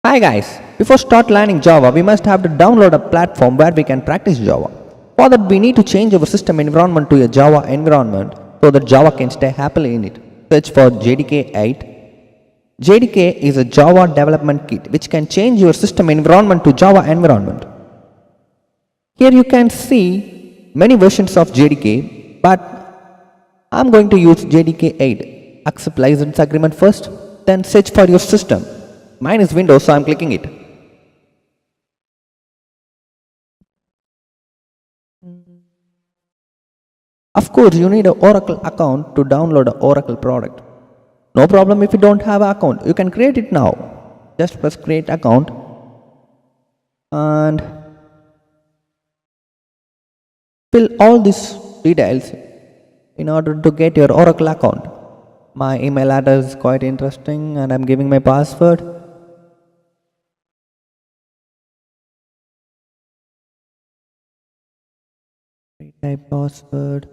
Hi guys, before start learning Java, we must have to download a platform where we can practice Java. For that we need to change our system environment to a Java environment so that Java can stay happily in it. Search for Jdk 8. Jdk is a Java development kit which can change your system environment to Java environment. Here you can see many versions of Jdk, but I'm going to use Jdk 8. Accept license agreement first, then search for your system. Mine is Windows, so I'm clicking it. Of course, you need an Oracle account to download an Oracle product. No problem if you don't have an account. You can create it now. Just press create account and fill all these details in order to get your Oracle account. My email address is quite interesting and I'm giving my password. Retype password.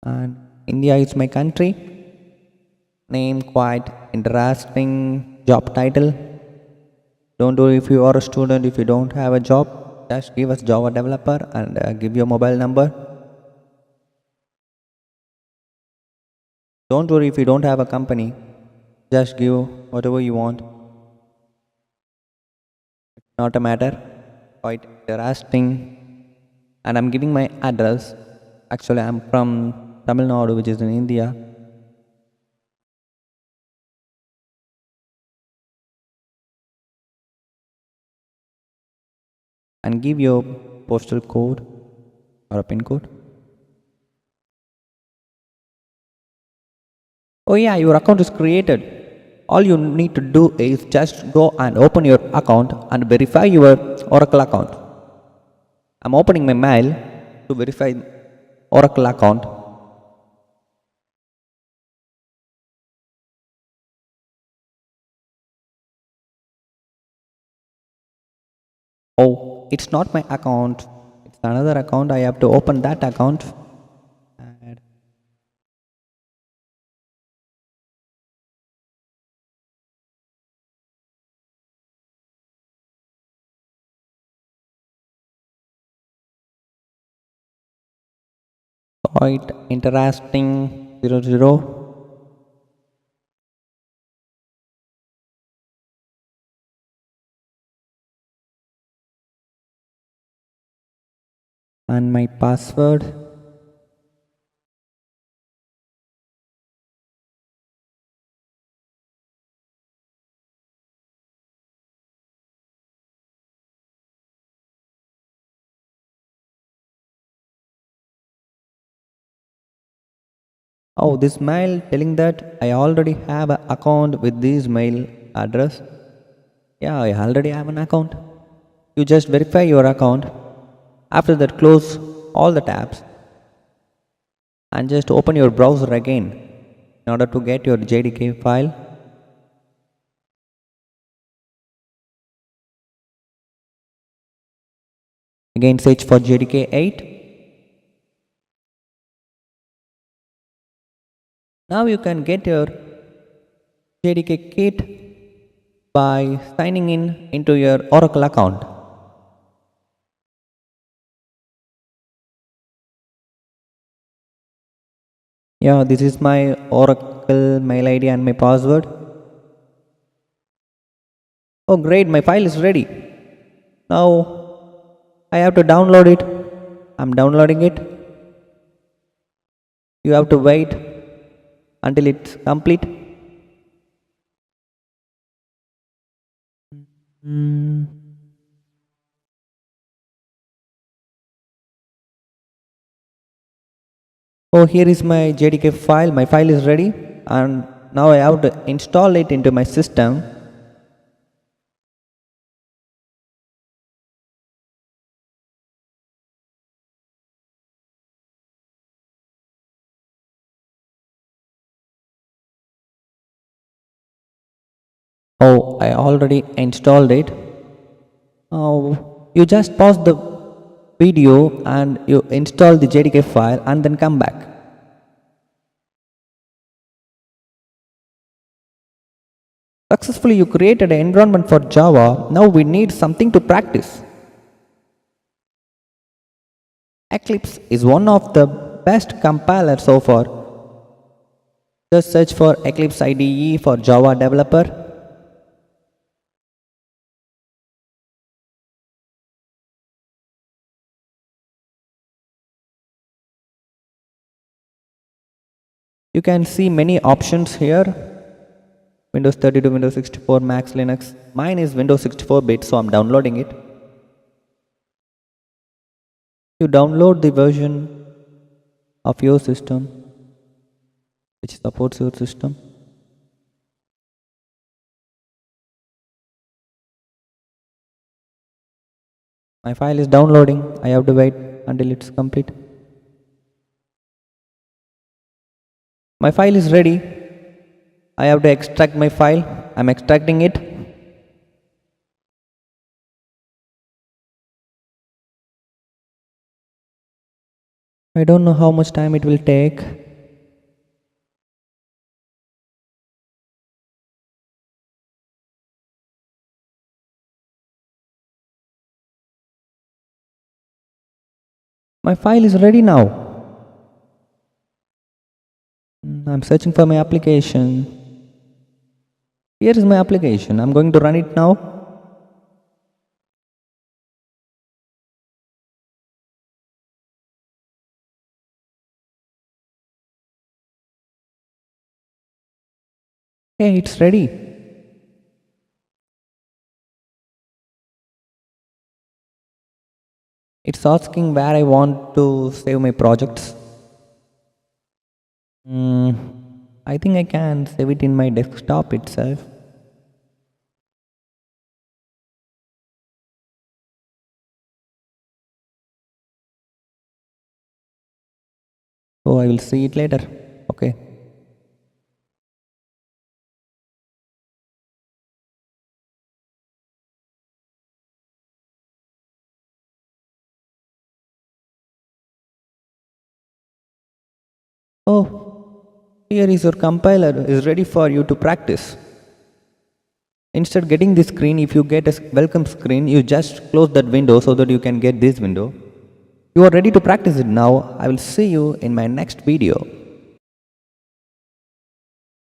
And India is my country. Name quite interesting. Job title. Don't worry if you are a student, if you don't have a job, just give us Java developer and give your mobile number. Don't worry if you don't have a company, just give whatever you want. Not a matter. Quite interesting. And I'm giving my address. Actually, I'm from Tamil Nadu, which is in India. And give your postal code or a pin code. Oh yeah, your account is created. All you need to do is just go and open your account and verify your Oracle account. I'm opening my mail to verify Oracle account. Oh, it's not my account. It's another account. I have to open that account. And quite interesting. 00. And my password. Oh, this mail telling that I already have an account with this mail address. Yeah, I already have an account. You just verify your account. After that, close all the tabs and just open your browser again in order to get your Jdk file. Again, search for Jdk 8. Now you can get your Jdk kit by signing in into your Oracle account. Yeah, this is my Oracle mail ID and my password. Oh great, my file is ready. Now I have to download it. I'm downloading it. You have to wait until it's complete. Oh, here is my Jdk file. My file is ready and now I have to install it into my system. Oh, I already installed it. You just pause the video and you install the Jdk file and then come back. Successfully you created an environment for Java. Now we need something to practice. Eclipse is one of the best compilers so far. Just search for Eclipse IDE for Java developer. You can see many options here. Windows 32, Windows 64, Mac, Linux. Mine is Windows 64-bit, so I'm downloading it. You download the version of your system which supports your system. My file is downloading. I have to wait until it's complete. My file is ready. I have to extract my file. I'm extracting it. I don't know how much time it will take. My file is ready now. I'm searching for my application. Here is my application. I'm going to run it now. Hey, it's ready. It's asking where I want to save my projects. I think I can save it in my desktop itself. So I will see it later. Okay. Oh, here is your compiler is ready for you to practice. Instead getting this screen, if you get a welcome screen, you just close that window so that you can get this window. You are ready to practice it now. I will see you in my next video.